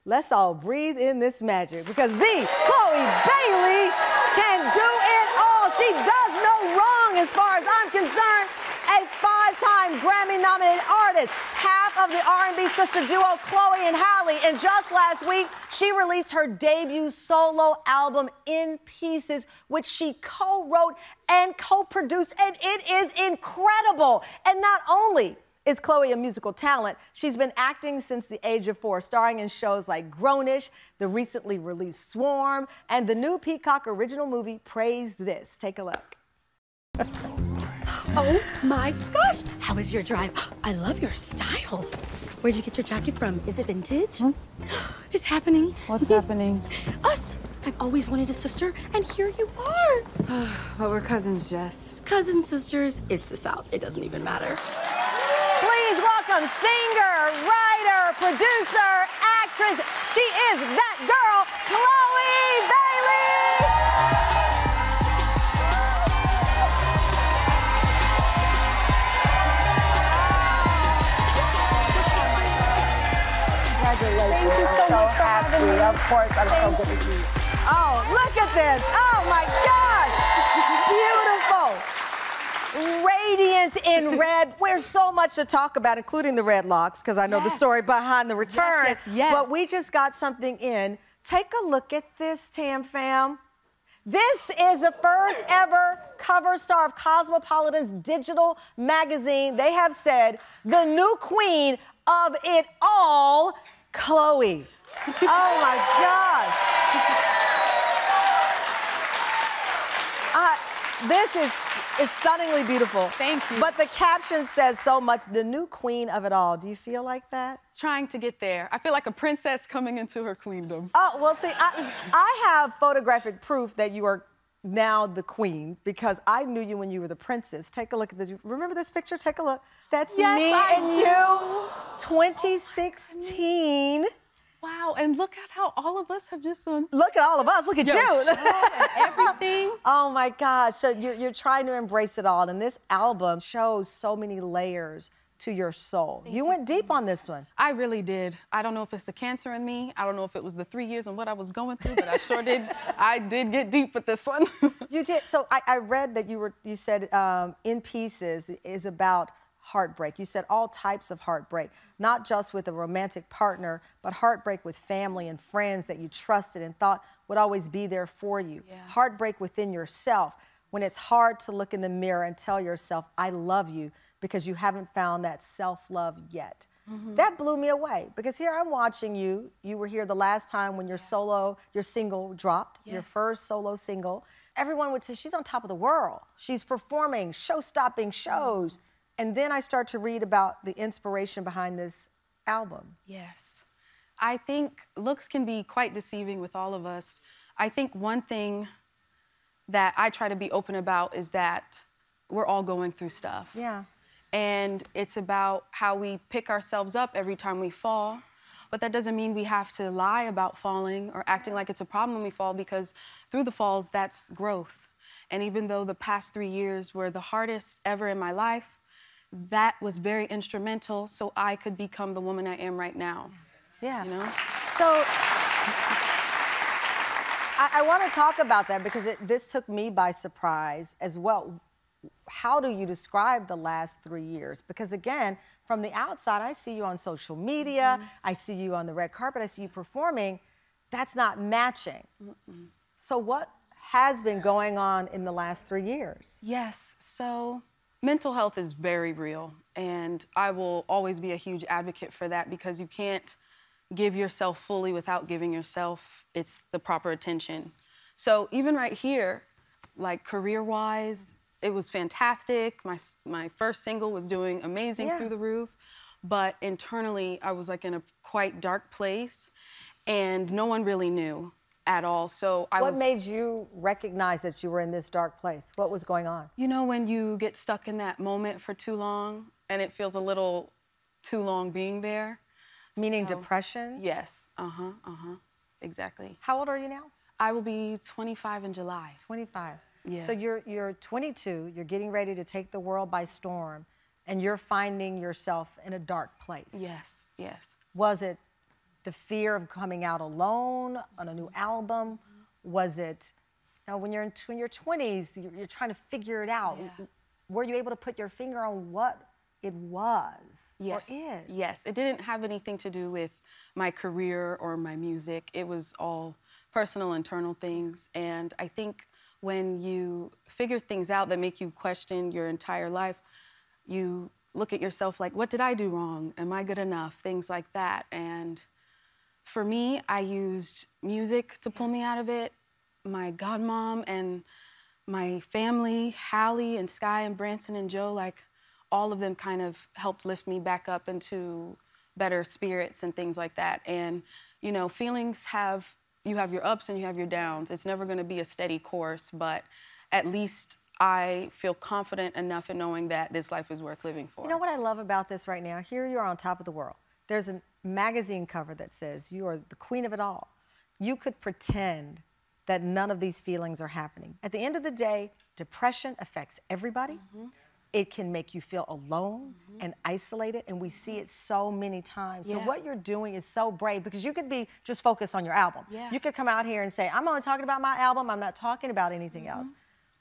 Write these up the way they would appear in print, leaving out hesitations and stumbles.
let's all breathe in this magic because the Chlöe Bailey can do it all. She does no wrong as far as I'm concerned. A 5-time Grammy-nominated artist, half of the R&B sister duo Chlöe and Halle, and just last week, she released her debut solo album, In Pieces, which she co-wrote and co-produced, and it is incredible. And not only is Chlöe a musical talent, she's been acting since the age of 4, starring in shows like Grownish, the recently released Swarm, and the new Peacock original movie, Praise This. Take a look. Oh my gosh, how is your drive? I love your style. Where'd you get your jacket from? Is it vintage? Hmm? It's happening. What's happening? Us. I've always wanted a sister, and here you are. But we're cousins, Jess. Cousins, sisters, it's the South. It doesn't even matter. Please welcome singer, writer, producer, actress. She is that girl, Chlöe Bailey. Congratulations. Thank you so much for having me. Of course, I'm so good to see you. Oh, look at this. Oh, my God. Beautiful. Radiant in red. There's so much to talk about, including the red locks, because I know the story behind the return. Yes. But we just got something in. Take a look at this, Tam Fam. This is the first ever cover star of Cosmopolitan's digital magazine. They have said the new queen of it all, Chlöe. Oh my gosh. This is stunningly beautiful. Thank you. But the caption says so much, the new queen of it all. Do you feel like that? Trying to get there. I feel like a princess coming into her queendom. Oh, well, see, I have photographic proof that you are now the queen because I knew you when you were the princess. Take a look at this. Remember this picture? Take a look. That's me and you, 2016. Wow, and look at how all of us have just done. Look at all of us. Look at you. Everything. Oh, my gosh. So you're trying to embrace it all. And this album shows so many layers to your soul. You went deep on this one. I really did. I don't know if it's the cancer in me. I don't know if it was the 3 years and what I was going through, but I sure did. I did get deep with this one. You did. So I read that you said In Pieces is about heartbreak. You said all types of heartbreak, not just with a romantic partner, but heartbreak with family and friends that you trusted and thought would always be there for you. Yeah. Heartbreak within yourself, when it's hard to look in the mirror and tell yourself, I love you, because you haven't found that self-love yet. Mm-hmm. That blew me away, because here I'm watching you. You were here the last time when your single dropped, your first solo single. Everyone would say, she's on top of the world. She's performing show-stopping shows. And then I start to read about the inspiration behind this album. Yes. I think looks can be quite deceiving with all of us. I think one thing that I try to be open about is that we're all going through stuff. Yeah. And it's about how we pick ourselves up every time we fall. But that doesn't mean we have to lie about falling or acting like it's a problem when we fall, because through the falls, that's growth. And even though the past 3 years were the hardest ever in my life, that was very instrumental so I could become the woman I am right now. Yeah. You know? So I want to talk about that because this took me by surprise as well. How do you describe the last 3 years? Because again, from the outside, I see you on social media, I see you on the red carpet, I see you performing. That's not matching. So what has been going on in the last 3 years? Yes, so mental health is very real, and I will always be a huge advocate for that, because you can't give yourself fully without giving yourself the proper attention. So even right here, like career-wise, it was fantastic. My first single was doing amazing through the roof, but internally I was like in a quite dark place, and no one really knew at all. So What made you recognize that you were in this dark place? What was going on? You know, when you get stuck in that moment for too long and it feels a little too long being there. Meaning depression? Yes, exactly. How old are you now? I will be 25 in July. 25. Yeah. So you're 22, you're getting ready to take the world by storm, and you're finding yourself in a dark place. Yes, yes. Was it the fear of coming out alone on a new album? Was it, you know, when you're in your 20s, you're trying to figure it out. Yeah. Were you able to put your finger on what it was Yes. or is? Yes, it didn't have anything to do with my career or my music. It was all personal, internal things. And I think when you figure things out that make you question your entire life, you look at yourself like, what did I do wrong? Am I good enough? Things like that. And for me, I used music to pull me out of it. My godmom and my family, Hallie and Sky and Branson and Joe, like all of them kind of helped lift me back up into better spirits and things like that. And, you know, feelings you have your ups and you have your downs. It's never gonna be a steady course, but at least I feel confident enough in knowing that this life is worth living for. You know what I love about this right now? Here you are on top of the world. There's a magazine cover that says you are the queen of it all. You could pretend that none of these feelings are happening. At the end of the day, depression affects everybody. It can make you feel alone and isolated, and we see it so many times. So what you're doing is so brave, because you could be just focused on your album. You could come out here and say, I'm only talking about my album, I'm not talking about anything else.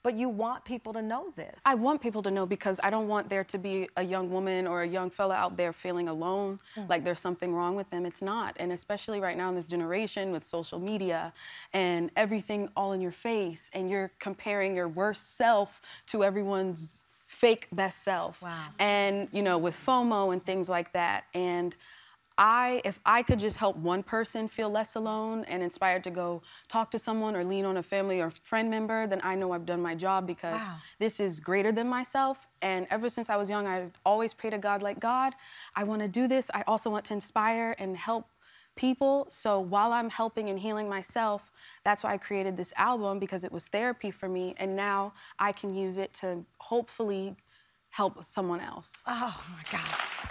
But you want people to know this. I want people to know, because I don't want there to be a young woman or a young fella out there feeling alone, like there's something wrong with them. It's not. And especially right now in this generation with social media and everything all in your face, and you're comparing your worst self to everyone's fake best self. Wow. And, you know, with FOMO and things like that. And if I could just help one person feel less alone and inspired to go talk to someone or lean on a family or friend member, then I know I've done my job, because this is greater than myself. And ever since I was young, I always pray to God, like, God, I want to do this. I also want to inspire and help people. So while I'm helping and healing myself, that's why I created this album, because it was therapy for me. And now I can use it to hopefully help someone else. Oh my God.